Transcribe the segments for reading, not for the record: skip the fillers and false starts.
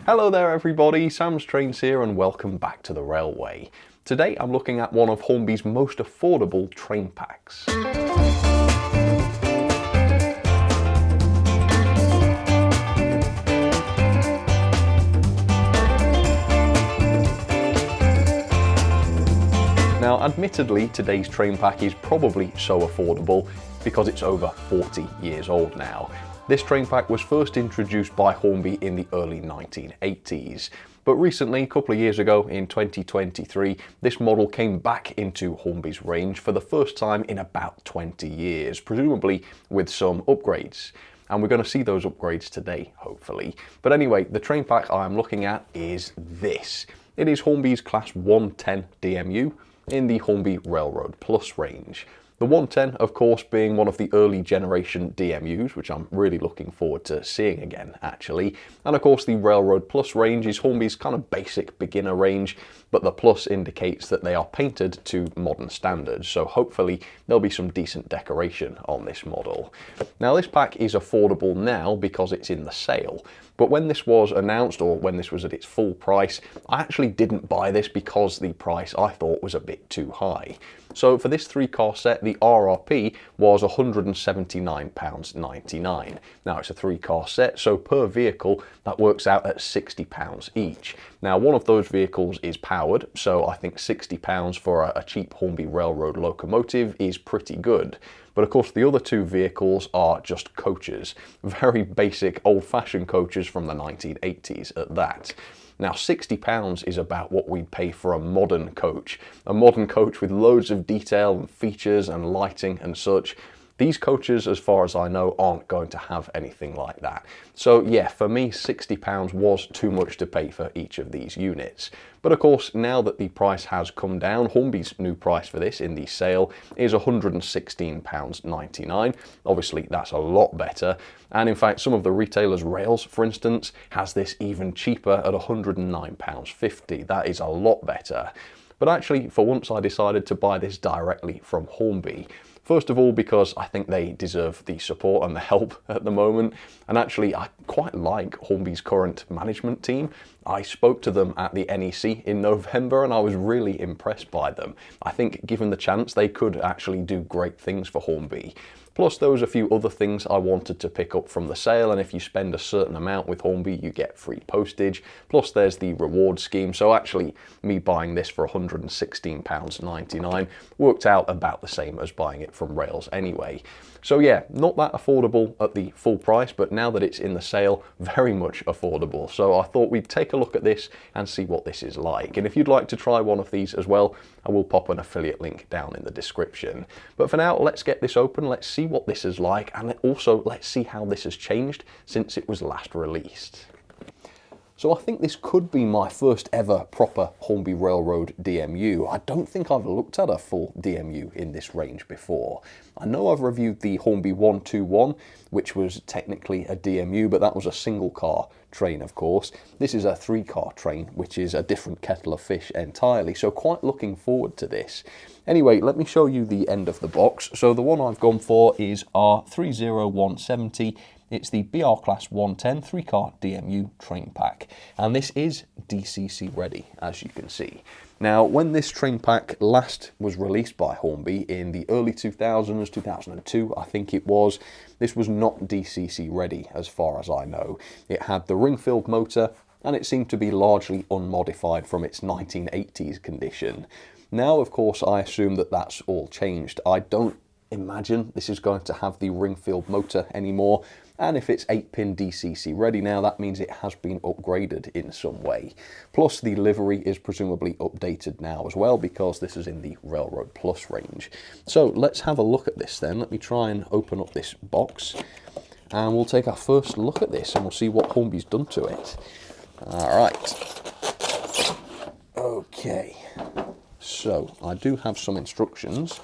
Hello there everybody, Sam's Trains here and welcome back to the railway. Today I'm looking at one of Hornby's most affordable train packs. Now admittedly today's train pack is probably so affordable because it's over 40 years old now. This train pack was first introduced by Hornby in the early 1980s, but recently, a couple of years ago in 2023, this model came back into Hornby's range for the first time in about 20 years, presumably with some upgrades. And we're going to see those upgrades today, hopefully. But anyway, the train pack I'm looking at is this. It is Hornby's Class 110 DMU in the Hornby Railroad Plus range. The 110, of course, being one of the early generation DMUs, which I'm really looking forward to seeing again, actually. And of course, the Railroad Plus range is Hornby's kind of basic beginner range, but the Plus indicates that they are painted to modern standards, so hopefully there'll be some decent decoration on this model. Now, this pack is affordable now because it's in the sale, but when this was announced, or when this was at its full price, I actually didn't buy this because the price I thought was a bit too high. So for this 3-car set, the RRP was £179.99. Now it's a 3-car set, so per vehicle that works out at £60 each. Now one of those vehicles is powered, so I think £60 for a cheap Hornby Railroad locomotive is pretty good. But of course the other two vehicles are just coaches, very basic old-fashioned coaches from the 1980s at that. Now £60 is about what we'd pay for a modern coach with loads of detail and features and lighting and such. These coaches, as far as I know, aren't going to have anything like that. So yeah, for me, £60 was too much to pay for each of these units. But of course, now that the price has come down, Hornby's new price for this in the sale is £116.99. Obviously, that's a lot better. And in fact, some of the retailers' Rails, for instance, has this even cheaper at £109.50. That is a lot better. But actually, for once, I decided to buy this directly from Hornby. First of all, because I think they deserve the support and the help at the moment. And actually, I quite like Hornby's current management team. I spoke to them at the NEC in November and I was really impressed by them. I think given the chance, they could actually do great things for Hornby. Plus there was a few other things I wanted to pick up from the sale, and if you spend a certain amount with Hornby you get free postage, plus there's the reward scheme, so actually me buying this for £116.99 worked out about the same as buying it from Rails anyway. So yeah, not that affordable at the full price, but now that it's in the sale, very much affordable. So I thought we'd take a look at this and see what this is like. And if you'd like to try one of these as well, I will pop an affiliate link down in the description. But for now, let's get this open, let's see what this is like, and also let's see how this has changed since it was last released. So I think this could be my first ever proper Hornby Railroad DMU. I don't think I've looked at a full DMU in this range before. I know I've reviewed the Hornby 121, which was technically a DMU, but that was a single car train, of course. This is a 3-car train, which is a different kettle of fish entirely, so quite looking forward to this. Anyway, let me show you the end of the box. So the one I've gone for is R30170. It's the BR Class 110 3-car DMU train pack, and this is DCC ready, as you can see. Now, when this train pack last was released by Hornby in the early 2000s, 2002, I think it was, this was not DCC ready as far as I know. It had the ring-filled motor, and it seemed to be largely unmodified from its 1980s condition. Now, of course, I assume that that's all changed. I don't imagine this is going to have the ring-filled motor anymore, and if it's 8-pin DCC ready now, that means it has been upgraded in some way. Plus the livery is presumably updated now as well, because this is in the Railroad Plus range. So let's have a look at this then. Let me try and open up this box and we'll take our first look at this and we'll see what Hornby's done to it. Alright, okay, so I do have some instructions.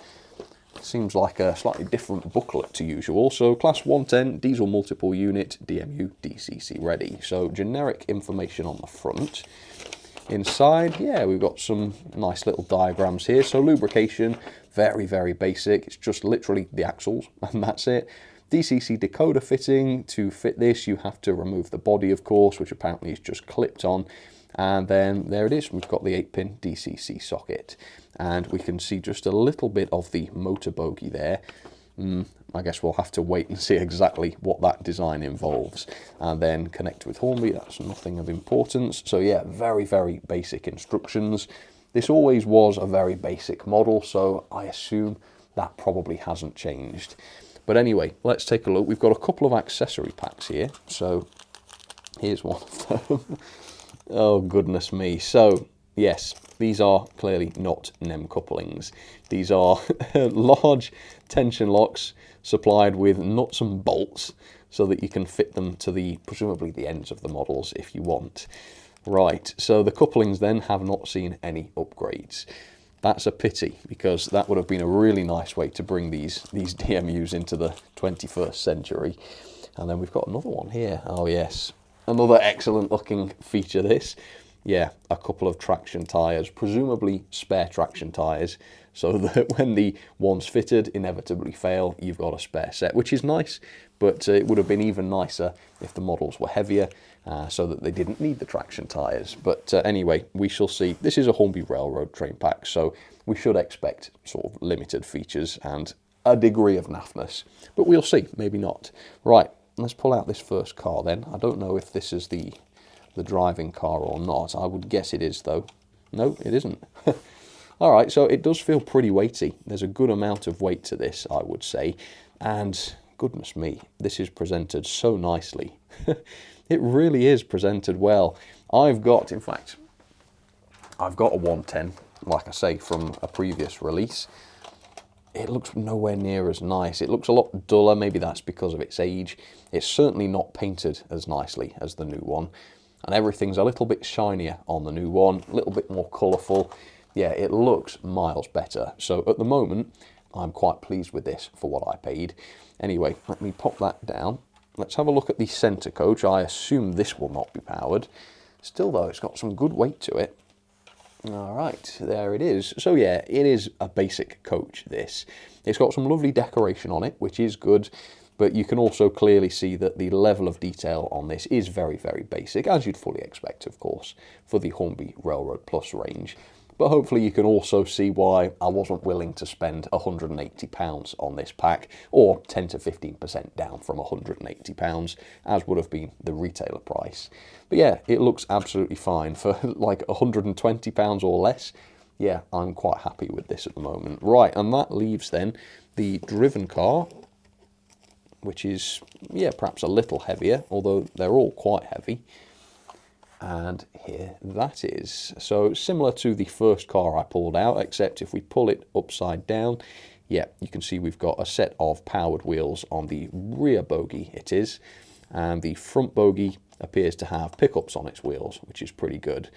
Seems like a slightly different booklet to usual. So Class 110 diesel multiple unit DMU DCC ready. So generic information on the front. Inside, yeah, we've got some nice little diagrams here. So lubrication, very, very basic. It's just literally the axles and that's it. DCC decoder fitting. To fit this, you have to remove the body, of course, which apparently is just clipped on. And then there it is, we've got the 8-pin DCC socket. And we can see just a little bit of the motor bogie there. I guess we'll have to wait and see exactly what that design involves. And then connect with Hornby, that's nothing of importance. So yeah, very, very basic instructions. This always was a very basic model, so I assume that probably hasn't changed. But anyway, let's take a look. We've got a couple of accessory packs here. So here's one of them. Oh, goodness me. So, yes, these are clearly not NEM couplings. These are large tension locks supplied with nuts and bolts so that you can fit them to presumably the ends of the models if you want. Right, so the couplings then have not seen any upgrades. That's a pity, because that would have been a really nice way to bring these DMUs into the 21st century. And then we've got another one here. Oh, yes. Another excellent looking feature, this. Yeah, a couple of traction tyres, presumably spare traction tyres, so that when the ones fitted inevitably fail, you've got a spare set, which is nice, but it would have been even nicer if the models were heavier, so that they didn't need the traction tyres. But anyway, we shall see. This is a Hornby Railroad train pack, so we should expect sort of limited features and a degree of naffness, but we'll see, maybe not. Right. Let's pull out this first car then. I don't know if this is the driving car or not. I would guess it is though. No, it isn't. All right, so it does feel pretty weighty. There's a good amount of weight to this, I would say. And goodness me, this is presented so nicely. It really is presented well. I've got a 110, like I say, from a previous release. It looks nowhere near as nice. It looks a lot duller. Maybe that's because of its age. It's certainly not painted as nicely as the new one. And everything's a little bit shinier on the new one, a little bit more colourful. Yeah, it looks miles better. So at the moment, I'm quite pleased with this for what I paid. Anyway, let me pop that down. Let's have a look at the centre coach. I assume this will not be powered. Still though, it's got some good weight to it. All right, there it is. So yeah, it is a basic coach, this. It's got some lovely decoration on it, which is good, but you can also clearly see that the level of detail on this is very, very basic, as you'd fully expect, of course, for the Hornby Railroad Plus range. But hopefully you can also see why I wasn't willing to spend £180 on this pack, or 10 to 15% down from £180, as would have been the retailer price. But yeah, it looks absolutely fine for like £120 or less. Yeah, I'm quite happy with this at the moment. Right, and that leaves then the driven car, which is, yeah, perhaps a little heavier, although they're all quite heavy. And here that is. So similar to the first car I pulled out, except if we pull it upside down, yeah, you can see we've got a set of powered wheels on the rear bogie it is, and the front bogie appears to have pickups on its wheels, which is pretty good.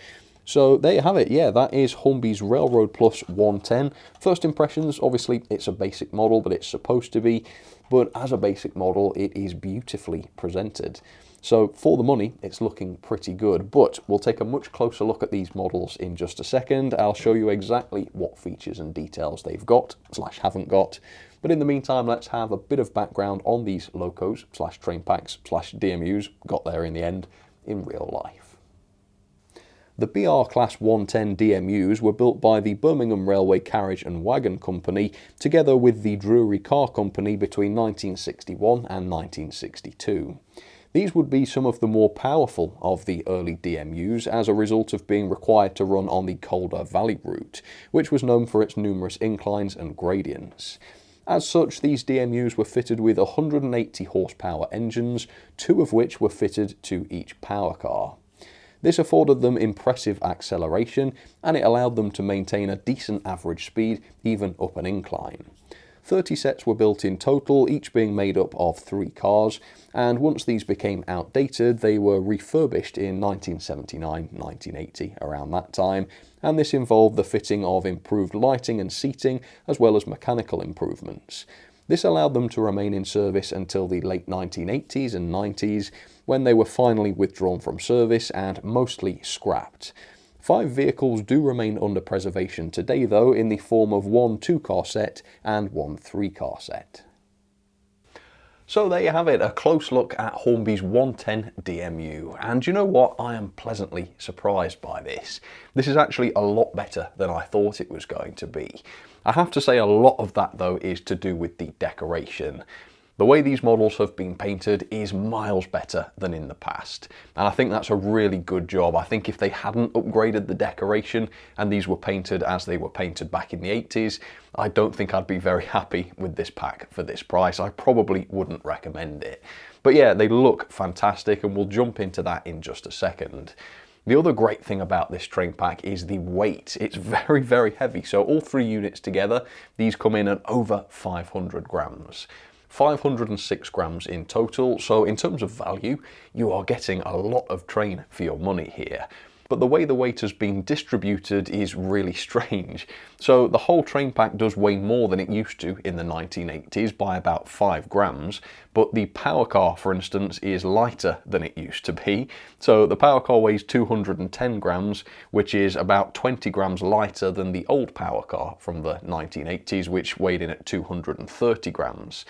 So there you have it. Yeah, that is Hornby's Railroad Plus 110. First impressions, obviously it's a basic model, but it's supposed to be. But as a basic model, it is beautifully presented. So for the money, it's looking pretty good, but we'll take a much closer look at these models in just a second. I'll show you exactly what features and details they've got / haven't got. But in the meantime, let's have a bit of background on these locos / train packs / DMUs, got there in the end, in real life. The BR Class 110 DMUs were built by the Birmingham Railway Carriage and Wagon Company together with the Drury Car Company between 1961 and 1962. These would be some of the more powerful of the early DMUs as a result of being required to run on the Calder Valley route, which was known for its numerous inclines and gradients. As such, these DMUs were fitted with 180 horsepower engines, 2 of which were fitted to each power car. This afforded them impressive acceleration, and it allowed them to maintain a decent average speed even up an incline. 30 sets were built in total, each being made up of 3 cars, and once these became outdated, they were refurbished in 1979-1980, around that time, and this involved the fitting of improved lighting and seating, as well as mechanical improvements. This allowed them to remain in service until the late 1980s and 90s, when they were finally withdrawn from service and mostly scrapped. 5 vehicles do remain under preservation today though, in the form of 1 2-car set and 1 3-car set. So there you have it, a close look at Hornby's 110 DMU. And you know what? I am pleasantly surprised by this. This is actually a lot better than I thought it was going to be. I have to say a lot of that though is to do with the decoration. The way these models have been painted is miles better than in the past, and I think that's a really good job. I think if they hadn't upgraded the decoration and these were painted as they were painted back in the 80s, I don't think I'd be very happy with this pack for this price. I probably wouldn't recommend it. But yeah, they look fantastic, and we'll jump into that in just a second. The other great thing about this train pack is the weight. It's very, very heavy. So all 3 units together, these come in at over 500 grams. 506 grams in total, so in terms of value, you are getting a lot of train for your money here. But the way the weight has been distributed is really strange. So the whole train pack does weigh more than it used to in the 1980s by about 5 grams, but the power car, for instance, is lighter than it used to be. So the power car weighs 210 grams, which is about 20 grams lighter than the old power car from the 1980s, which weighed in at 230 grams.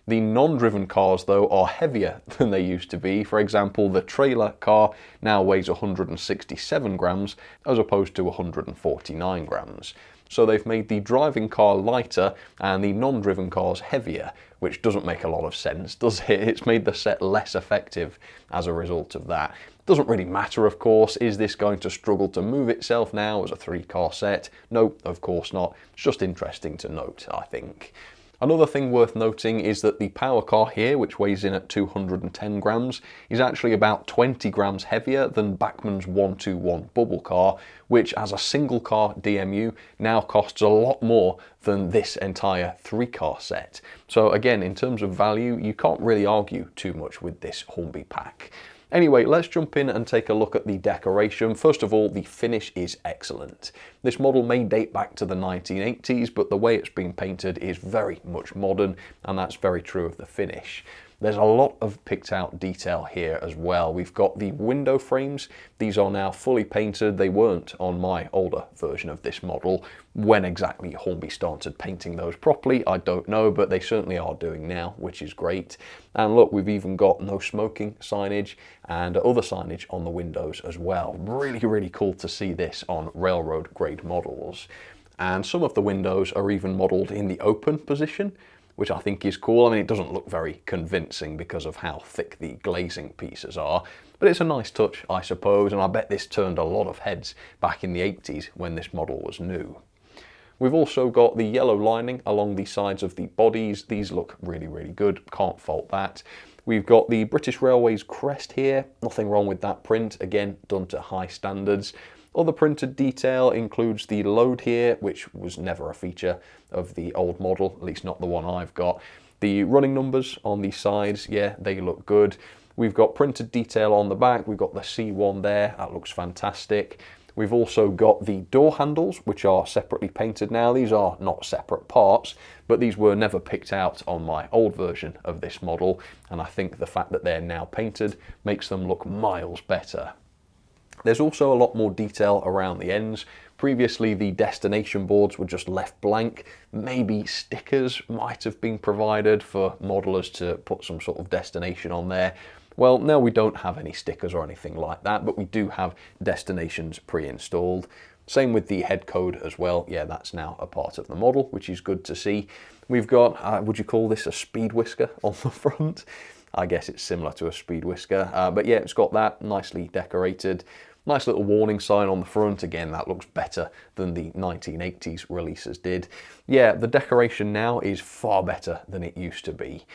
The non-driven cars, though, are heavier than they used to be. For example, the trailer car now weighs 167 grams as opposed to 149 grams. So they've made the driving car lighter and the non-driven cars heavier, which doesn't make a lot of sense, does it? It's made the set less effective as a result of that. Doesn't really matter, of course. Is this going to struggle to move itself now as a 3-car set? No, of course not. It's just interesting to note, I think. Another thing worth noting is that the power car here, which weighs in at 210 grams, is actually about 20 grams heavier than Bachmann's 121 bubble car, which as a single car DMU now costs a lot more than this entire 3-car set. So again, in terms of value, you can't really argue too much with this Hornby pack. Anyway, let's jump in and take a look at the decoration. First of all, the finish is excellent. This model may date back to the 1980s, but the way it's been painted is very much modern, and that's very true of the finish. There's a lot of picked out detail here as well. We've got the window frames. These are now fully painted. They weren't on my older version of this model. When exactly Hornby started painting those properly, I don't know, but they certainly are doing now, which is great. And look, we've even got no smoking signage and other signage on the windows as well. Really, really cool to see this on railroad grade models. And some of the windows are even modelled in the open position, which I think is cool. I mean, it doesn't look very convincing because of how thick the glazing pieces are, but it's a nice touch, I suppose, and I bet this turned a lot of heads back in the 80s when this model was new. We've also got the yellow lining along the sides of the bodies. These look really, really good, can't fault that. We've got the British Railways crest here, nothing wrong with that print, again, done to high standards. Other printed detail includes the load here, which was never a feature of the old model, at least not the one I've got. The running numbers on the sides, yeah, they look good. We've got printed detail on the back. We've got the C1 there, that looks fantastic. We've also got the door handles, which are separately painted now. These are not separate parts, but these were never picked out on my old version of this model, and I think the fact that they're now painted makes them look miles better. There's also a lot more detail around the ends. Previously, the destination boards were just left blank. Maybe stickers might have been provided for modelers to put some sort of destination on there. Well, now we don't have any stickers or anything like that, but we do have destinations pre-installed. Same with the head code as well. Yeah, that's now a part of the model, which is good to see. We've got, would you call this a speed whisker on the front? I guess it's similar to a speed whisker, but yeah, it's got that nicely decorated. Nice little warning sign on the front. Again, that looks better than the 1980s releases did. Yeah, the decoration now is far better than it used to be.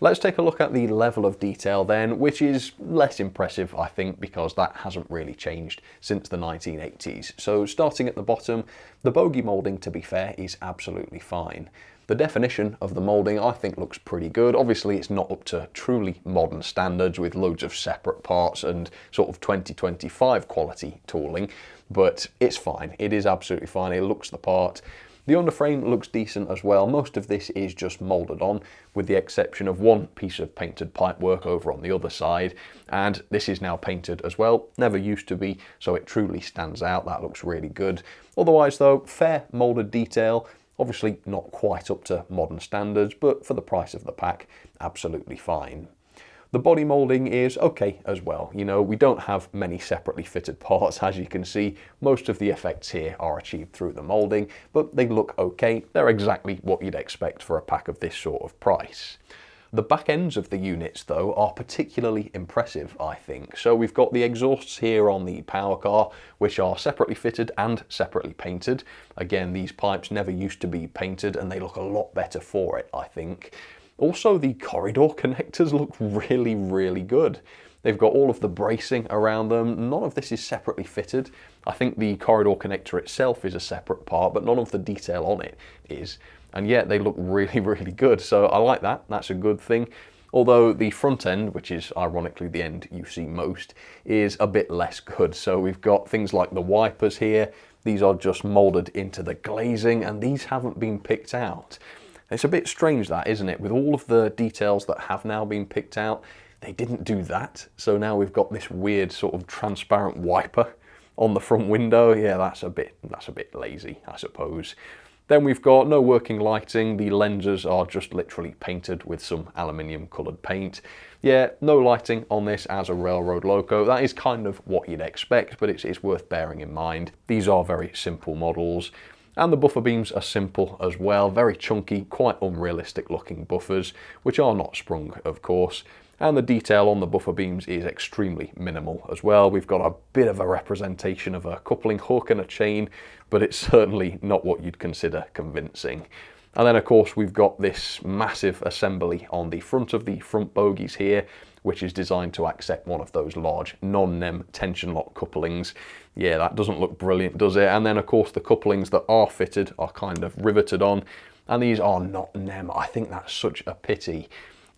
Let's take a look at the level of detail then, which is less impressive, I think, because that hasn't really changed since the 1980s. So starting at the bottom, the bogie moulding, to be fair, is absolutely fine. The definition of the moulding, I think, looks pretty good. Obviously, it's not up to truly modern standards with loads of separate parts and sort of 2025 quality tooling, but it's fine. It is absolutely fine. It looks the part. The underframe looks decent as well. Most of this is just moulded on, with the exception of one piece of painted pipework over on the other side, and this is now painted as well. Never used to be, so it truly stands out. That looks really good. Otherwise though, fair moulded detail. Obviously not quite up to modern standards, but for the price of the pack, absolutely fine. The body moulding is okay as well. You know, we don't have many separately fitted parts, as you can see. Most of the effects here are achieved through the moulding, but they look okay. They're exactly what you'd expect for a pack of this sort of price. The back ends of the units, though, are particularly impressive, I think. So we've got the exhausts here on the power car, which are separately fitted and separately painted. Again, these pipes never used to be painted, and they look a lot better for it, I think. Also, the corridor connectors look really, really good. They've got all of the bracing around them. None of this is separately fitted. I think the corridor connector itself is a separate part, but none of the detail on it is. And yet they look really, really good. So I like that. That's a good thing. Although the front end, which is ironically the end you see most, is a bit less good. So we've got things like the wipers here. These are just molded into the glazing, and these haven't been picked out. It's a bit strange that, isn't it? With all of the details that have now been picked out, they didn't do that. So now we've got this weird sort of transparent wiper on the front window. Yeah, that's a bit lazy, I suppose. Then we've got no working lighting. The lenses are just literally painted with some aluminium coloured paint. Yeah, no lighting on this as a railroad loco. That is kind of what you'd expect, but it's worth bearing in mind. These are very simple models. And the buffer beams are simple as well, very chunky, quite unrealistic looking buffers, which are not sprung, of course. And the detail on the buffer beams is extremely minimal as well. We've got a bit of a representation of a coupling hook and a chain, but it's certainly not what you'd consider convincing. And then of course we've got this massive assembly on the front of the front bogies here, which is designed to accept one of those large non-NEM tension lock couplings. Yeah, that doesn't look brilliant, does it? And then of course the couplings that are fitted are kind of riveted on, and these are not NEM. I think that's such a pity.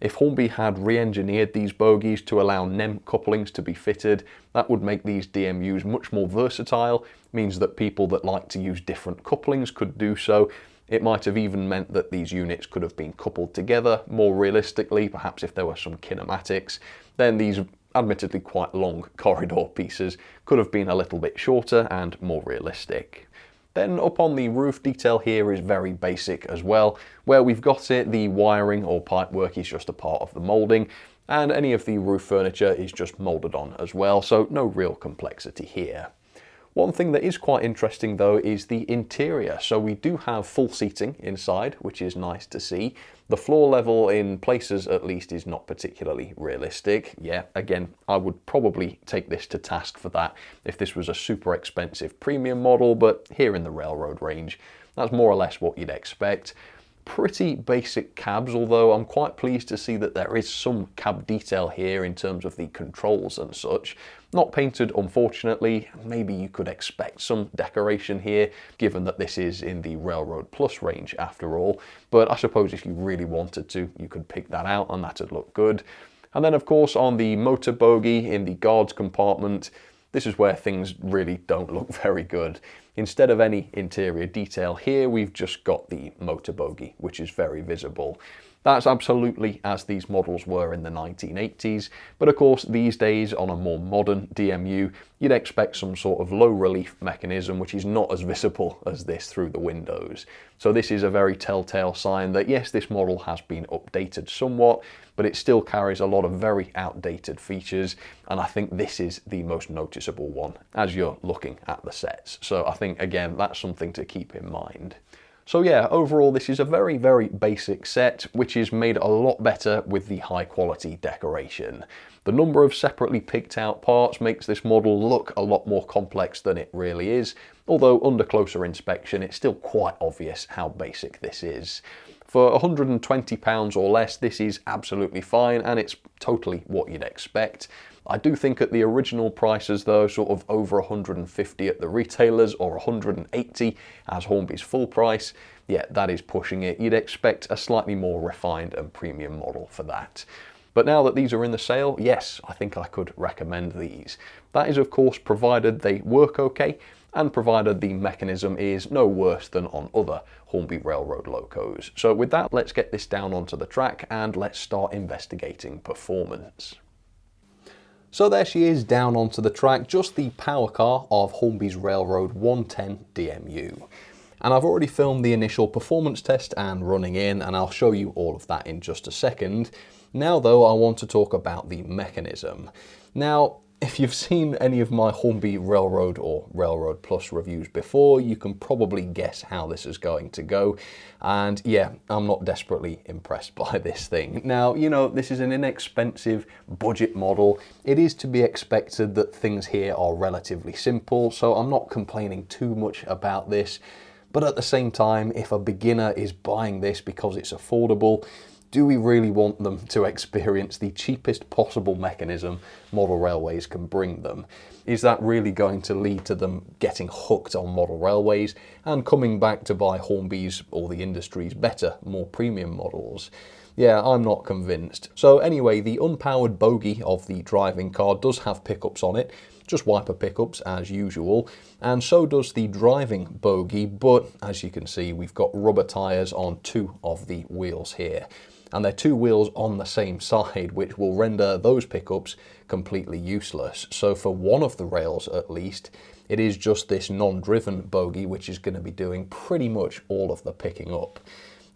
If Hornby had re-engineered these bogies to allow NEM couplings to be fitted, that would make these DMUs much more versatile, means that people that like to use different couplings could do so. It might have even meant that these units could have been coupled together more realistically. Perhaps if there were some kinematics, then these admittedly quite long corridor pieces could have been a little bit shorter and more realistic. Then up on the roof, detail here is very basic as well. Where we've got it, the wiring or pipework is just a part of the moulding, and any of the roof furniture is just moulded on as well, so no real complexity here. One thing that is quite interesting though is the interior. So we do have full seating inside, which is nice to see. The floor level in places at least is not particularly realistic. Yeah, again, I would probably take this to task for that if this was a super expensive premium model, but here in the railroad range, that's more or less what you'd expect. Pretty basic cabs, although I'm quite pleased to see that there is some cab detail here in terms of the controls and such. Not painted, unfortunately. Maybe you could expect some decoration here, given that this is in the Railroad Plus range after all. But I suppose if you really wanted to, you could pick that out and that'd look good. And then of course on the motor bogie in the guards compartment, this is where things really don't look very good. Instead of any interior detail here, we've just got the motor bogie, which is very visible. That's absolutely as these models were in the 1980s, but of course these days on a more modern DMU, you'd expect some sort of low relief mechanism which is not as visible as this through the windows. So this is a very telltale sign that yes, this model has been updated somewhat, but it still carries a lot of very outdated features, and I think this is the most noticeable one as you're looking at the sets. So I think again that's something to keep in mind. So yeah, overall this is a very, very basic set, which is made a lot better with the high quality decoration. The number of separately picked out parts makes this model look a lot more complex than it really is, although under closer inspection it's still quite obvious how basic this is. For £120 or less, this is absolutely fine, and it's totally what you'd expect. I do think at the original prices though, sort of over 150 at the retailers or 180 as Hornby's full price, yeah, that is pushing it. You'd expect a slightly more refined and premium model for that. But now that these are in the sale, yes, I think I could recommend these. That is of course provided they work okay, and provided the mechanism is no worse than on other Hornby Railroad locos. So with that, let's get this down onto the track and let's start investigating performance. So there she is down onto the track, just the power car of Hornby's Railroad 110 DMU. And I've already filmed the initial performance test and running in, and I'll show you all of that in just a second. Now though, I want to talk about the mechanism. Now, if you've seen any of my Hornby Railroad or Railroad Plus reviews before, you can probably guess how this is going to go. And yeah, I'm not desperately impressed by this thing. Now, you know, this is an inexpensive budget model. It is to be expected that things here are relatively simple, so I'm not complaining too much about this. But at the same time, if a beginner is buying this because it's affordable, do we really want them to experience the cheapest possible mechanism model railways can bring them? Is that really going to lead to them getting hooked on model railways and coming back to buy Hornby's or the industry's better, more premium models? Yeah, I'm not convinced. So anyway, the unpowered bogie of the driving car does have pickups on it, just wiper pickups as usual, and so does the driving bogie, but as you can see, we've got rubber tyres on 2 of the wheels here. And they're 2 wheels on the same side, which will render those pickups completely useless. So for one of the rails at least, it is just this non-driven bogie which is going to be doing pretty much all of the picking up.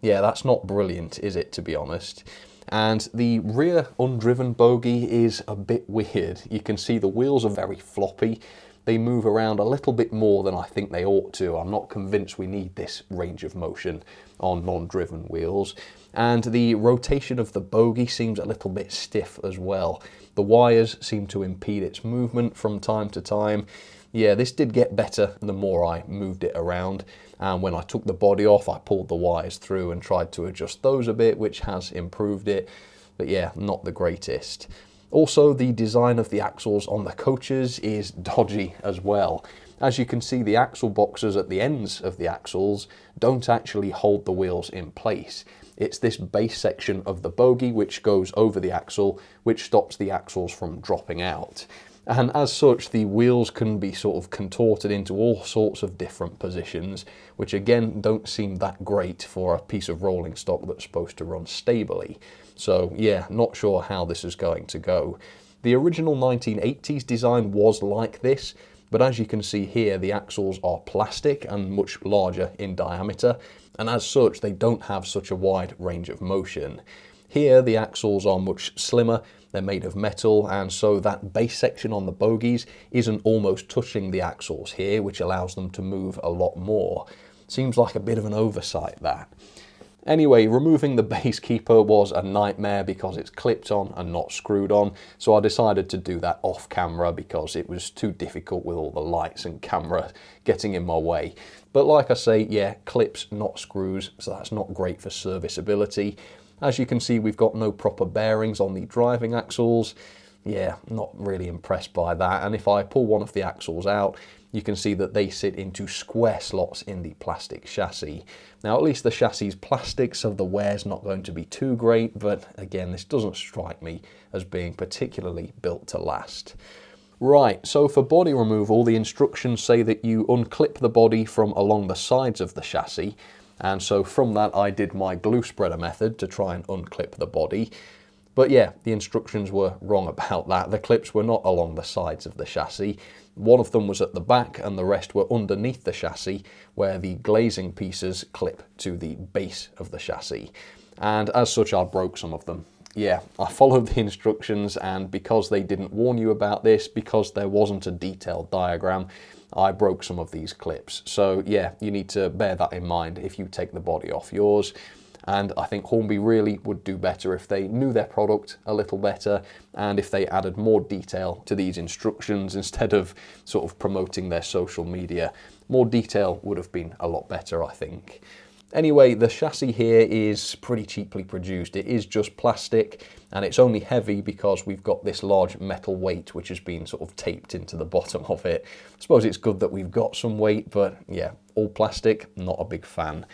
Yeah, that's not brilliant, is it, to be honest? And the rear undriven bogie is a bit weird. You can see the wheels are very floppy. They move around a little bit more than I think they ought to. I'm not convinced we need this range of motion on non-driven wheels. And the rotation of the bogie seems a little bit stiff as well. The wires seem to impede its movement from time to time. Yeah, this did get better the more I moved it around. And when I took the body off, I pulled the wires through and tried to adjust those a bit, which has improved it. But yeah, not the greatest. Also, the design of the axles on the coaches is dodgy as well. As you can see, the axle boxes at the ends of the axles don't actually hold the wheels in place. It's this base section of the bogie which goes over the axle, which stops the axles from dropping out. And as such, the wheels can be sort of contorted into all sorts of different positions, which again don't seem that great for a piece of rolling stock that's supposed to run stably. So yeah, not sure how this is going to go. The original 1980s design was like this, but as you can see here, the axles are plastic and much larger in diameter, and as such, they don't have such a wide range of motion. Here, the axles are much slimmer, they're made of metal, and so that base section on the bogies isn't almost touching the axles here, which allows them to move a lot more. Seems like a bit of an oversight, that. Anyway, removing the base keeper was a nightmare because it's clipped on and not screwed on, so I decided to do that off camera because it was too difficult with all the lights and camera getting in my way. But like I say, yeah, clips, not screws, so that's not great for serviceability. As you can see, we've got no proper bearings on the driving axles. Yeah, not really impressed by that. And if I pull one of the axles out, you can see that they sit into square slots in the plastic chassis. Now, at least the chassis is plastic, so the wear's not going to be too great, but again, this doesn't strike me as being particularly built to last. Right, so for body removal, the instructions say that you unclip the body from along the sides of the chassis, and so from that I did my glue spreader method to try and unclip the body. But yeah, the instructions were wrong about that. The clips were not along the sides of the chassis. One of them was at the back and the rest were underneath the chassis, where the glazing pieces clip to the base of the chassis. And as such, I broke some of them. Yeah, I followed the instructions, and because they didn't warn you about this, because there wasn't a detailed diagram, I broke some of these clips. So yeah, you need to bear that in mind if you take the body off yours. And I think Hornby really would do better if they knew their product a little better and if they added more detail to these instructions instead of sort of promoting their social media. More detail would have been a lot better, I think. Anyway, the chassis here is pretty cheaply produced. It is just plastic, and it's only heavy because we've got this large metal weight which has been sort of taped into the bottom of it. I suppose it's good that we've got some weight, but yeah, all plastic, not a big fan.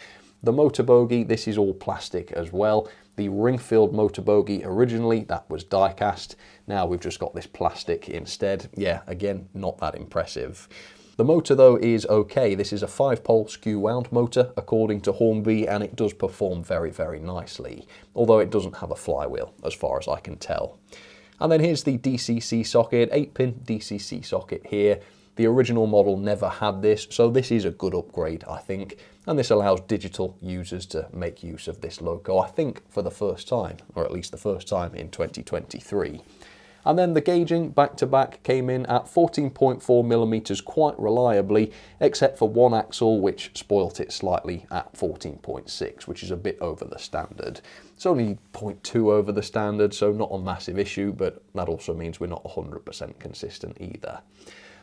The motor bogie, this is all plastic as well. The ring-filled motor bogie originally, that was die-cast. Now we've just got this plastic instead. Yeah, again, not that impressive. The motor though is okay. This is a 5-pole skew-wound motor according to Hornby, and it does perform very, very nicely. Although it doesn't have a flywheel as far as I can tell. And then here's the DCC socket, 8-pin DCC socket here. The original model never had this, so this is a good upgrade, I think, and this allows digital users to make use of this logo, I think, for the first time, or at least the first time in 2023. And then the gauging back-to-back came in at 14.4mm quite reliably, except for one axle which spoilt it slightly at 14.6, which is a bit over the standard. It's only 0.2 over the standard, so not a massive issue, but that also means we're not 100% consistent either.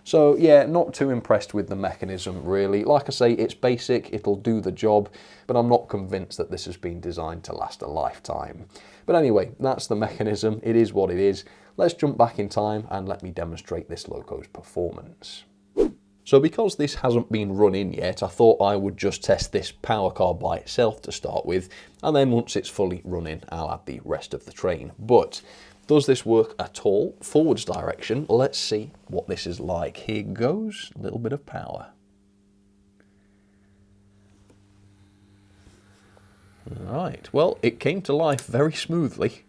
So yeah, not too impressed with the mechanism really. Like I say, it's basic, it'll do the job, but I'm not convinced that this has been designed to last a lifetime. But anyway, that's the mechanism, it is what it is. Let's jump back in time and let me demonstrate this loco's performance. So because this hasn't been run in yet, I thought I would just test this power car by itself to start with, and then once it's fully running, I'll add the rest of the train. But does this work at all? Forwards direction, let's see what this is like. Here goes, a little bit of power. Right, well, it came to life very smoothly.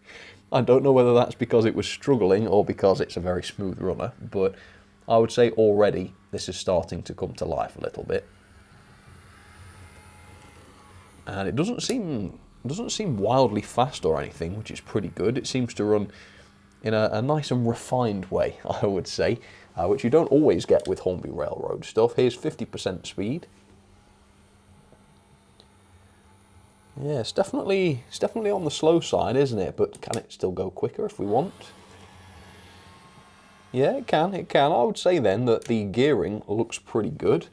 I don't know whether that's because it was struggling or because it's a very smooth runner, but I would say already this is starting to come to life a little bit. And it doesn't seem wildly fast or anything, which is pretty good. It seems to run in a nice and refined way, I would say, which you don't always get with Hornby Railroad stuff. Here's 50% speed. Yeah, it's definitely on the slow side, isn't it? But can it still go quicker if we want? Yeah, it can. I would say then that the gearing looks pretty good.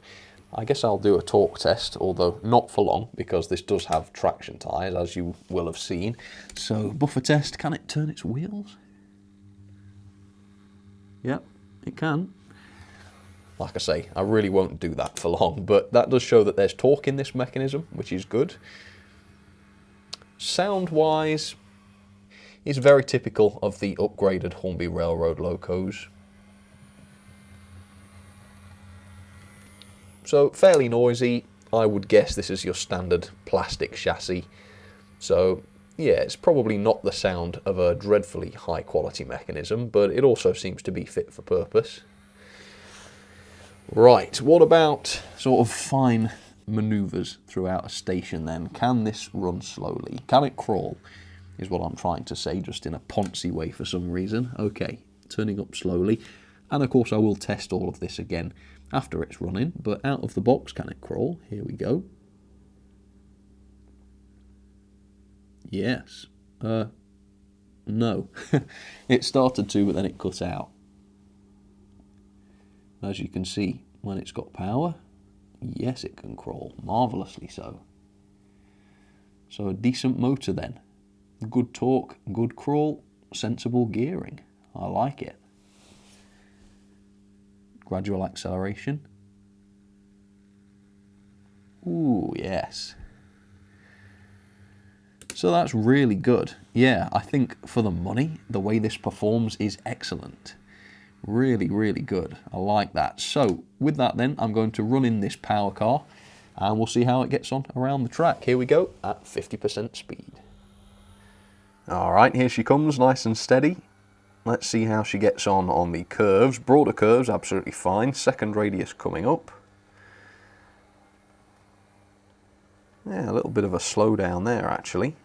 I guess I'll do a torque test, although not for long, because this does have traction tyres, as you will have seen. So, buffer test, can it turn its wheels? Yep, it can. Like I say, I really won't do that for long, but that does show that there's torque in this mechanism, which is good. Sound-wise, it's very typical of the upgraded Hornby Railroad locos. So fairly noisy. I would guess this is your standard plastic chassis. So yeah, it's probably not the sound of a dreadfully high quality mechanism, but it also seems to be fit for purpose. Right, what about sort of fine manoeuvres throughout a station then? Can this run slowly? Can it crawl? Is what I'm trying to say, just in a poncy way for some reason. Okay, turning up slowly. And of course I will test all of this again after it's running, but out of the box, can it crawl? Here we go. Yes. No. It started to, but then it cut out. As you can see, when it's got power, yes, it can crawl, marvellously so. So a decent motor then. Good torque, good crawl, sensible gearing. I like it. Gradual acceleration. Ooh, yes. So that's really good. Yeah, I think for the money, the way this performs is excellent. Really, really good. I like that. So with that then, I'm going to run in this power car and we'll see how it gets on around the track. Here we go at 50% speed. All right, here she comes, nice and steady. Let's see how she gets on the curves. Broader curves, absolutely fine. Second radius coming up. Yeah, a little bit of a slowdown there actually.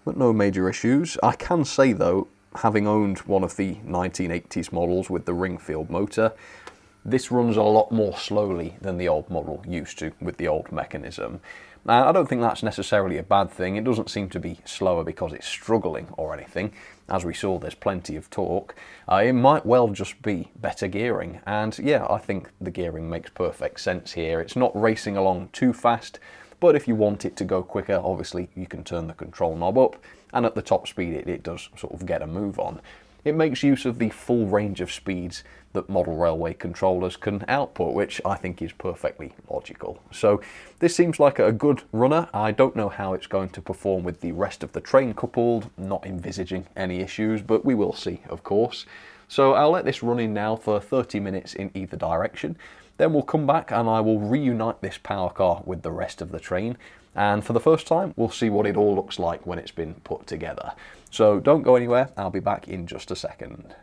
But no major issues. I can say though, having owned one of the 1980s models with the Ringfield motor, this runs a lot more slowly than the old model used to with the old mechanism. Now, I don't think that's necessarily a bad thing. It doesn't seem to be slower because it's struggling or anything. As we saw, there's plenty of torque. It might well just be better gearing. And yeah, I think the gearing makes perfect sense here. It's not racing along too fast, but if you want it to go quicker, obviously you can turn the control knob up. And at the top speed, it does sort of get a move on. It makes use of the full range of speeds that model railway controllers can output, which I think is perfectly logical. So this seems like a good runner. I don't know how it's going to perform with the rest of the train coupled, not envisaging any issues, but we will see, of course. So I'll let this run in now for 30 minutes in either direction. Then we'll come back and I will reunite this power car with the rest of the train. And for the first time, we'll see what it all looks like when it's been put together. So don't go anywhere, I'll be back in just a second.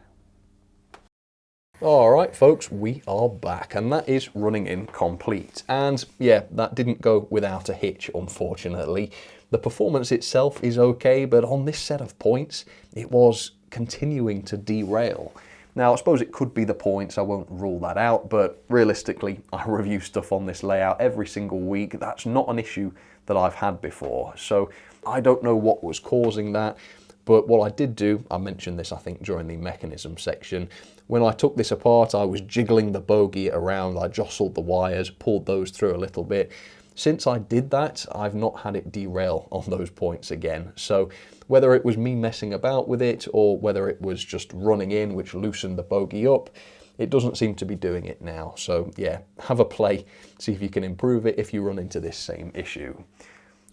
Alright folks, we are back, and that is running in complete. And yeah, that didn't go without a hitch, unfortunately. The performance itself is okay, but on this set of points, it was continuing to derail. Now, I suppose it could be the points, I won't rule that out, but realistically, I review stuff on this layout every single week. That's not an issue that I've had before, so I don't know what was causing that. But what I did do, I mentioned this I think during the mechanism section, when I took this apart I was jiggling the bogie around, I jostled the wires, pulled those through a little bit. Since I did that, I've not had it derail on those points again. So whether it was me messing about with it or whether it was just running in, which loosened the bogie up, it doesn't seem to be doing it now. So yeah, have a play, see if you can improve it if you run into this same issue.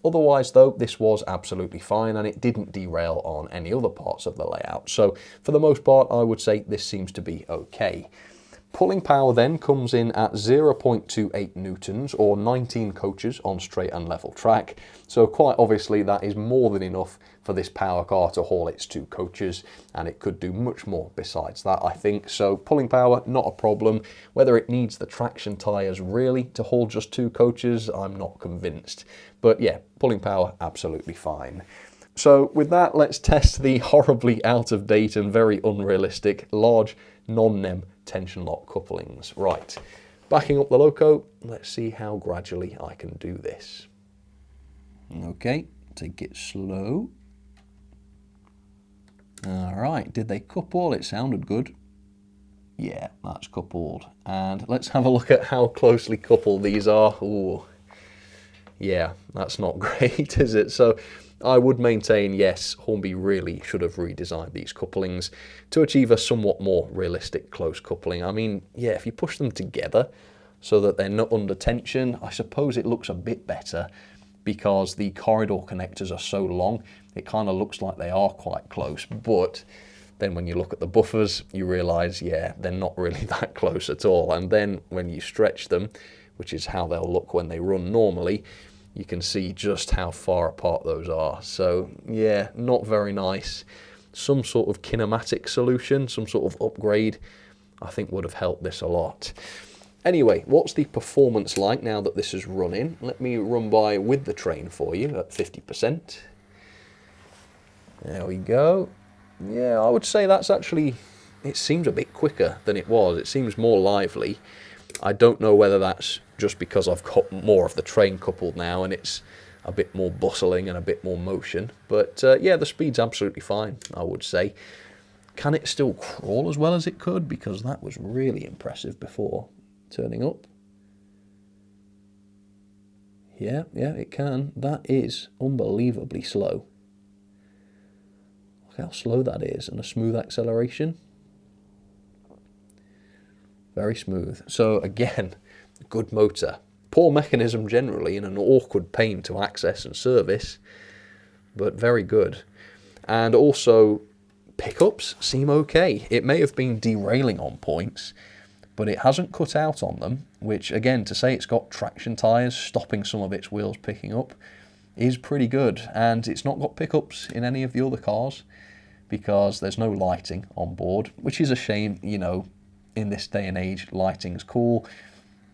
Otherwise though, this was absolutely fine and it didn't derail on any other parts of the layout. So for the most part, I would say this seems to be okay. Pulling power then comes in at 0.28 newtons or 19 coaches on straight and level track. So quite obviously that is more than enough for this power car to haul its 2 coaches, and it could do much more besides that, I think. So pulling power, not a problem. Whether it needs the traction tyres really to haul just 2 coaches, I'm not convinced. But yeah, pulling power, absolutely fine. So with that, let's test the horribly out of date and very unrealistic large non-NEM tension lock couplings. Right, backing up the loco, let's see how gradually I can do this. Okay, take it slow. All right, did they couple? It sounded good. Yeah, that's coupled. And let's have a look at how closely coupled these are. Ooh. Yeah, that's not great, is it? So I would maintain, yes, Hornby really should have redesigned these couplings to achieve a somewhat more realistic close coupling. I mean, yeah, if you push them together so that they're not under tension, I suppose it looks a bit better because the corridor connectors are so long, it kind of looks like they are quite close. But then when you look at the buffers, you realise, yeah, they're not really that close at all. And then when you stretch them, which is how they'll look when they run normally, you can see just how far apart those are. So yeah, not very nice. Some sort of kinematic solution, some sort of upgrade, I think would have helped this a lot. Anyway, what's the performance like now that this is running? Let me run by with the train for you at 50%. There we go. Yeah, I would say that's actually, it seems a bit quicker than it was. It seems more lively. I don't know whether that's just because I've got more of the train coupled now and it's a bit more bustling and a bit more motion. But yeah, the speed's absolutely fine, I would say. Can it still crawl as well as it could? Because that was really impressive before turning up. Yeah, it can. That is unbelievably slow. Look how slow that is, and a smooth acceleration. Very smooth. So again, good motor. Poor mechanism generally and an awkward pain to access and service, but very good. And also, pickups seem okay. It may have been derailing on points, but it hasn't cut out on them, which again, to say it's got traction tyres stopping some of its wheels picking up is pretty good. And it's not got pickups in any of the other cars because there's no lighting on board, which is a shame. You know, in this day and age, lighting's cool,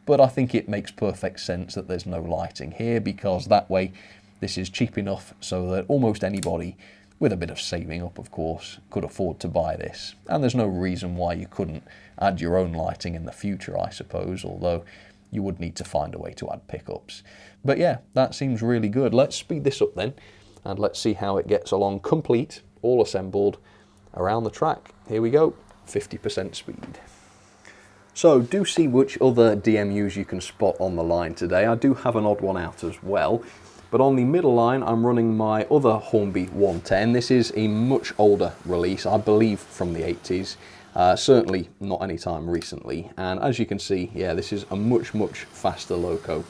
but I think it makes perfect sense that there's no lighting here, because that way this is cheap enough so that almost anybody with a bit of saving up, of course, could afford to buy this. And there's no reason why you couldn't add your own lighting in the future, I suppose, although you would need to find a way to add pickups. But yeah, that seems really good. Let's speed this up then, and let's see how it gets along complete, all assembled, around the track. Here we go, 50% speed. So do see which other DMUs you can spot on the line today. I do have an odd one out as well. But on the middle line, I'm running my other Hornby 110. This is a much older release, I believe from the 80s. Certainly not any time recently. And as you can see, yeah, this is a much faster loco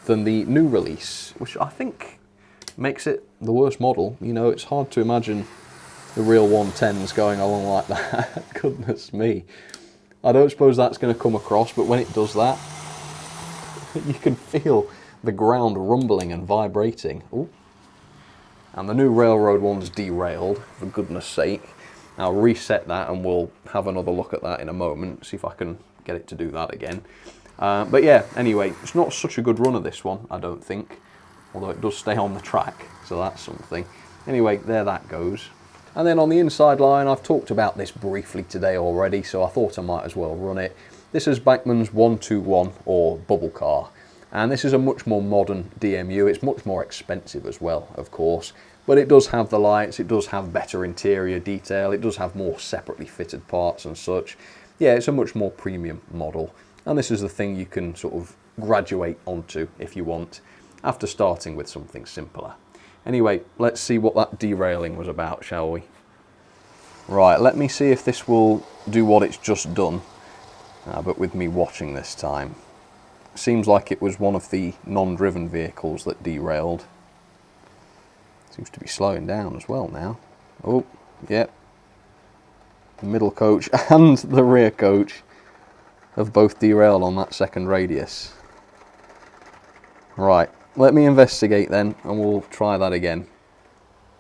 than the new release, which I think makes it the worst model. You know, it's hard to imagine the real 110s going along like that. Goodness me. I don't suppose that's going to come across, but when it does that, you can feel the ground rumbling and vibrating. Ooh. And the new railroad one's derailed, for goodness sake. I'll reset that and we'll have another look at that in a moment, see if I can get it to do that again. But yeah, anyway, it's not such a good run of this one, I don't think, although it does stay on the track, so that's something. Anyway, there that goes. And then on the inside line, I've talked about this briefly today already, so I thought I might as well run it. This is Bachmann's 121 or bubble car, and this is a much more modern DMU. It's much more expensive as well, of course, but it does have the lights, it does have better interior detail, it does have more separately fitted parts and such. Yeah, it's a much more premium model, and this is the thing you can sort of graduate onto if you want, after starting with something simpler. Anyway, let's see what that derailing was about, shall we? Right, let me see if this will do what it's just done, but with me watching this time. Seems like it was one of the non-driven vehicles that derailed. Seems to be slowing down as well now. Oh, yep. The middle coach and the rear coach have both derailed on that second radius. Right. Let me investigate then, and we'll try that again.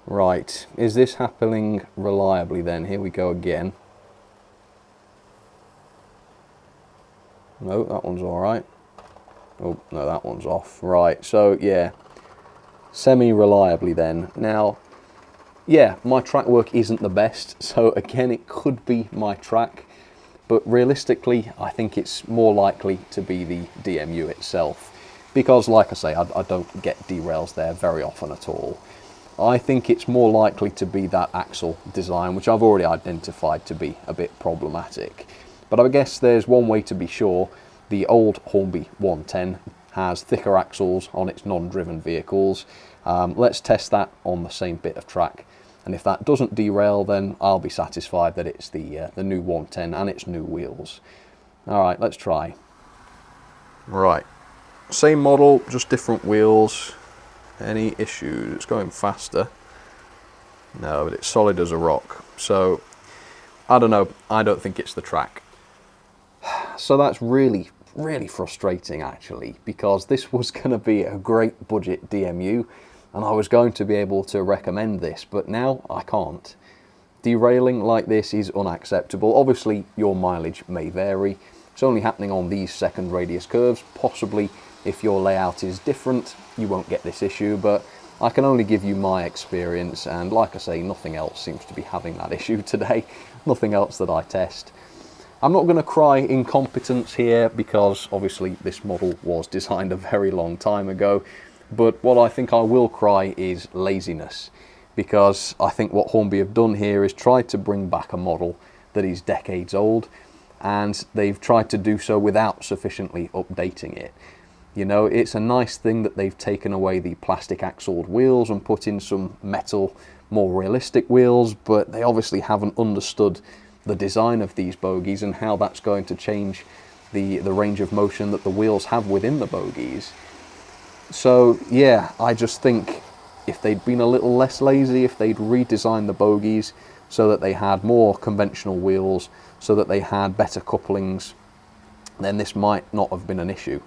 Right, is this happening reliably then? Here we go again. No, that one's alright. Oh, no, that one's off. Right, so yeah, semi-reliably then. Now, yeah, my track work isn't the best, so again, it could be my track, but realistically, I think it's more likely to be the DMU itself. Because, like I say, I don't get derails there very often at all. I think it's more likely to be that axle design, which I've already identified to be a bit problematic. But I guess there's one way to be sure. The old Hornby 110 has thicker axles on its non-driven vehicles. Let's test that on the same bit of track. And if that doesn't derail, then I'll be satisfied that it's the new 110 and its new wheels. All right, let's try. Right. Same model, just different wheels. Any issues? It's going faster. No, but it's solid as a rock. So, I don't know. I don't think it's the track. So that's really, really frustrating actually, because this was going to be a great budget DMU, and I was going to be able to recommend this, but now I can't. Derailing like this is unacceptable. Obviously, your mileage may vary. It's only happening on these second radius curves. Possibly, if your layout is different, you won't get this issue, but I can only give you my experience, and like I say, nothing else seems to be having that issue today. Nothing else that I test. I'm not going to cry incompetence here, because obviously this model was designed a very long time ago, but what I think I will cry is laziness, because I think what Hornby have done here is tried to bring back a model that is decades old, and they've tried to do so without sufficiently updating it. You know, it's a nice thing that they've taken away the plastic axled wheels and put in some metal, more realistic wheels, but they obviously haven't understood the design of these bogies and how that's going to change the range of motion that the wheels have within the bogies. So yeah, I just think if they'd been a little less lazy, if they'd redesigned the bogies so that they had more conventional wheels, so that they had better couplings, then this might not have been an issue.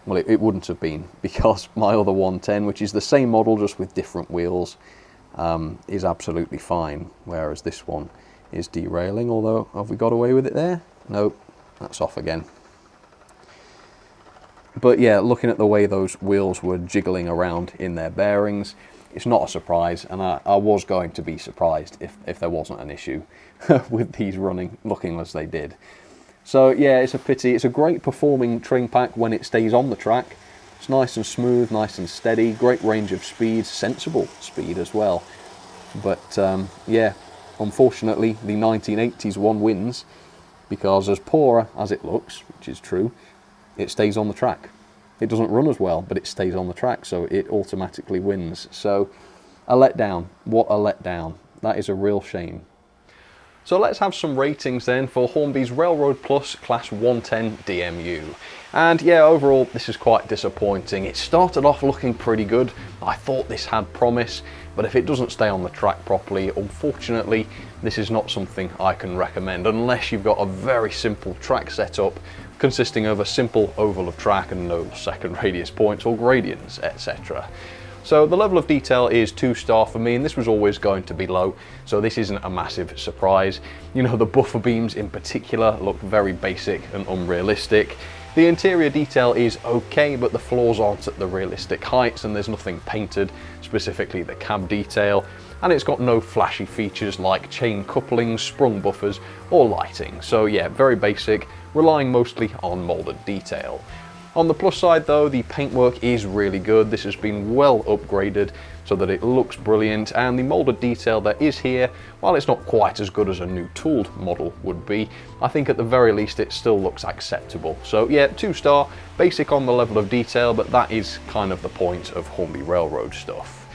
Well, it wouldn't have been, because my other 110, which is the same model just with different wheels, is absolutely fine, whereas this one is derailing. Although, have we got away with it there? Nope, that's off again. But yeah, looking at the way those wheels were jiggling around in their bearings, it's not a surprise, and I was going to be surprised if there wasn't an issue with these looking as they did. So yeah, it's a pity. It's a great performing train pack when it stays on the track. It's nice and smooth, nice and steady, great range of speed, sensible speed as well. But yeah, unfortunately the 1980s one wins, because as poorer as it looks, which is true, it stays on the track. It doesn't run as well, but it stays on the track, so it automatically wins. So a letdown. What a letdown. That is a real shame. So let's have some ratings then for Hornby's Railroad Plus Class 110 DMU. And yeah, overall this is quite disappointing. It started off looking pretty good. I thought this had promise, but if it doesn't stay on the track properly, unfortunately, this is not something I can recommend unless you've got a very simple track setup consisting of a simple oval of track and no second radius points or gradients, etc. So the level of detail is 2-star for me, and this was always going to be low, so this isn't a massive surprise. You know, the buffer beams in particular look very basic and unrealistic. The interior detail is okay, but the floors aren't at the realistic heights, and there's nothing painted, specifically the cab detail, and it's got no flashy features like chain couplings, sprung buffers, or lighting. So yeah, very basic, relying mostly on moulded detail. On the plus side though, the paintwork is really good. This has been well upgraded so that it looks brilliant, and the moulded detail that is here, while it's not quite as good as a new tooled model would be, I think at the very least it still looks acceptable. So yeah, 2-star, basic on the level of detail, but that is kind of the point of Hornby Railroad stuff.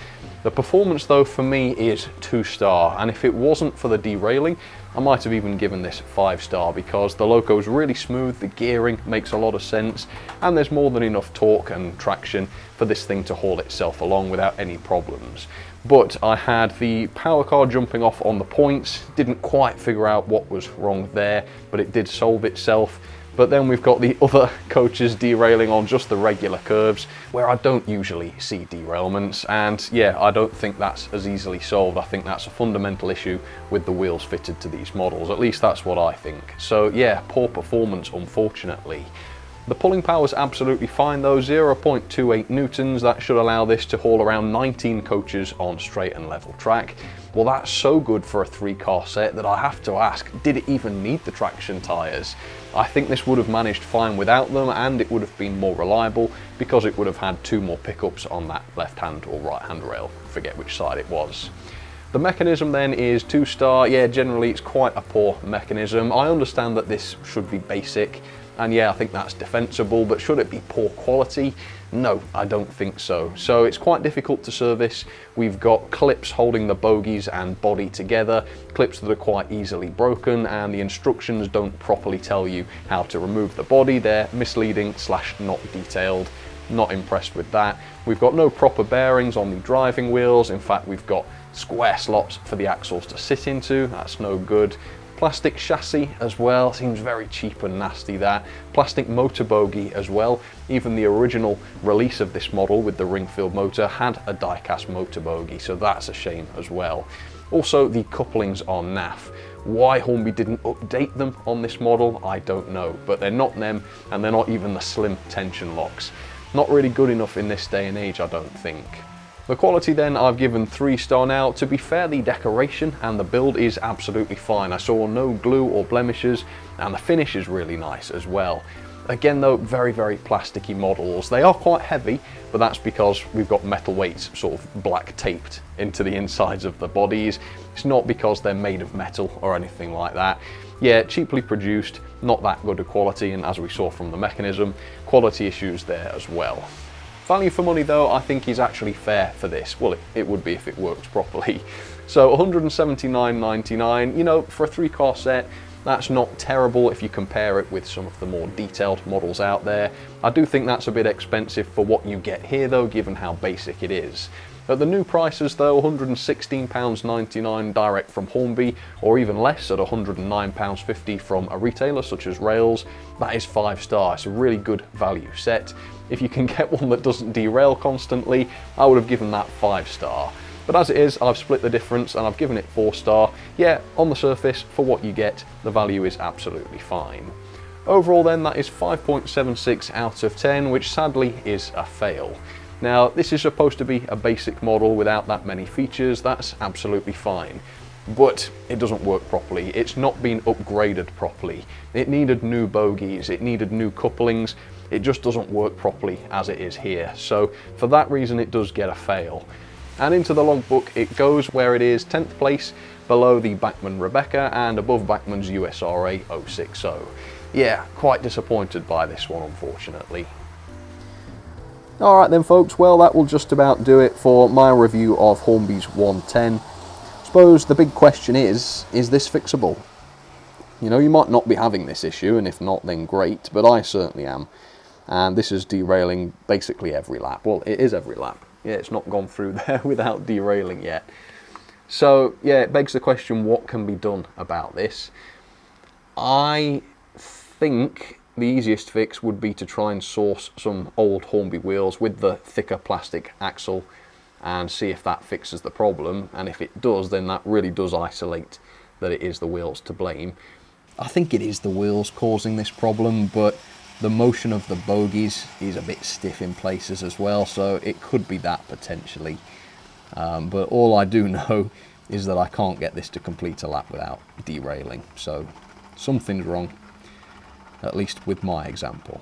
The performance though for me is 2-star, and if it wasn't for the derailing, I might have even given this 5-star, because the loco is really smooth, the gearing makes a lot of sense, and there's more than enough torque and traction for this thing to haul itself along without any problems. But I had the power car jumping off on the points, didn't quite figure out what was wrong there, but it did solve itself. But then we've got the other coaches derailing on just the regular curves, where I don't usually see derailments, and yeah, I don't think that's as easily solved. I think that's a fundamental issue with the wheels fitted to these models, at least that's what I think. So yeah, poor performance unfortunately. The pulling power is absolutely fine though, 0.28 newtons, that should allow this to haul around 19 coaches on straight and level track. Well, that's so good for a 3-car set that I have to ask, did it even need the traction tyres? I think this would have managed fine without them, and it would have been more reliable because it would have had 2 more pickups on that left hand or right hand rail, forget which side it was. The mechanism then is 2-star, yeah, generally it's quite a poor mechanism. I understand that this should be basic, and yeah, I think that's defensible, but should it be poor quality? No, I don't think so. So it's quite difficult to service. We've got clips holding the bogies and body together, clips that are quite easily broken, and the instructions don't properly tell you how to remove the body. They're misleading / not detailed. Not impressed with that. We've got no proper bearings on the driving wheels. In fact, we've got square slots for the axles to sit into. That's no good. Plastic chassis as well, seems very cheap and nasty that. Plastic motor bogie as well. Even the original release of this model with the ring-filled motor had a die-cast motor bogie, so that's a shame as well. Also, the couplings are naff. Why Hornby didn't update them on this model, I don't know, but they're not them, and they're not even the slim tension locks. Not really good enough in this day and age, I don't think. The quality then I've given 3-star now. To be fair, the decoration and the build is absolutely fine. I saw no glue or blemishes, and the finish is really nice as well. Again though, very plasticky models. They are quite heavy, but that's because we've got metal weights sort of black taped into the insides of the bodies. It's not because they're made of metal or anything like that. Yeah, cheaply produced, not that good a quality, and as we saw from the mechanism, quality issues there as well. Value for money though, I think is actually fair for this. Well, it would be if it works properly. So $179.99, you know, for a 3-car set, that's not terrible if you compare it with some of the more detailed models out there. I do think that's a bit expensive for what you get here though, given how basic it is. At the new prices though, £116.99 direct from Hornby, or even less at £109.50 from a retailer such as Rails, that is 5-star. It's a really good value set. If you can get one that doesn't derail constantly, I would have given that 5-star. But as it is, I've split the difference and I've given it 4-star. Yeah, on the surface, for what you get, the value is absolutely fine. Overall then, that is 5.76 out of 10, which sadly is a fail. Now, this is supposed to be a basic model without that many features. That's absolutely fine. But it doesn't work properly. It's not been upgraded properly. It needed new bogies, it needed new couplings. It just doesn't work properly as it is here. So for that reason, it does get a fail. And into the logbook it goes, where it is 10th place, below the Bachmann Rebecca and above Bachmann's USRA 060. Yeah, quite disappointed by this one, unfortunately. Alright then folks, well that will just about do it for my review of Hornby's 110. Suppose the big question is this fixable? You know, you might not be having this issue, and if not then great, but I certainly am. And this is derailing basically every lap. Well, it is every lap. Yeah, it's not gone through there without derailing yet. So yeah, it begs the question, what can be done about this? I think the easiest fix would be to try and source some old Hornby wheels with the thicker plastic axle and see if that fixes the problem, and if it does, then that really does isolate that it is the wheels to blame. I think it is the wheels causing this problem, but the motion of the bogies is a bit stiff in places as well, so it could be that potentially. But all I do know is that I can't get this to complete a lap without derailing, so something's wrong, at least with my example.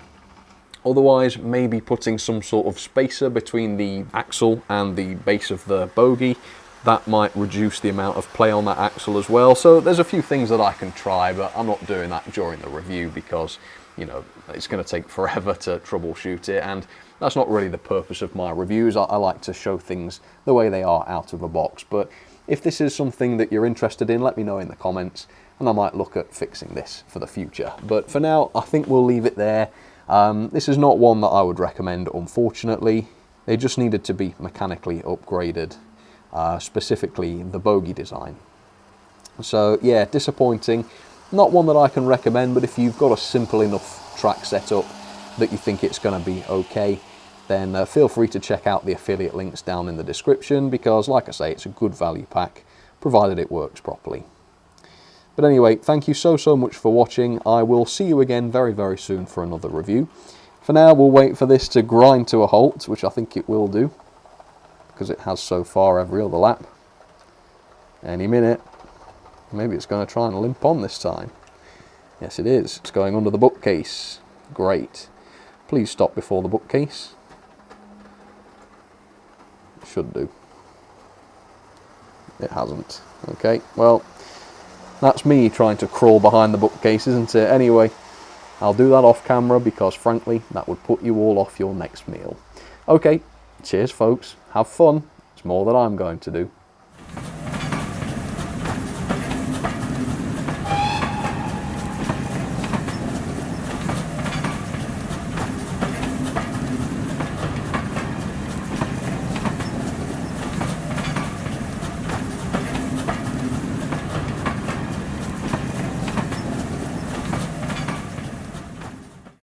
Otherwise, maybe putting some sort of spacer between the axle and the base of the bogie. That might reduce the amount of play on that axle as well. So there's a few things that I can try, but I'm not doing that during the review because, you know, it's going to take forever to troubleshoot it, and that's not really the purpose of my reviews. I like to show things the way they are out of a box. But if this is something that you're interested in, let me know in the comments, and I might look at fixing this for the future. But for now, I think we'll leave it there. This is not one that I would recommend, unfortunately. They just needed to be mechanically upgraded, specifically the bogie design. So yeah, disappointing. Not one that I can recommend, but if you've got a simple enough track setup that you think it's going to be okay, then feel free to check out the affiliate links down in the description, because like I say, it's a good value pack, provided it works properly. But anyway, thank you so much for watching. I will see you again very, very soon for another review. For now, we'll wait for this to grind to a halt, which I think it will do, because it has so far every other lap. Any minute. Maybe it's going to try and limp on this time. Yes, it is. It's going under the bookcase. Great. Please stop before the bookcase. It should do. It hasn't. Okay, well, that's me trying to crawl behind the bookcase, isn't it? Anyway, I'll do that off camera because, frankly, that would put you all off your next meal. Okay, cheers, folks. Have fun. It's more than I'm going to do.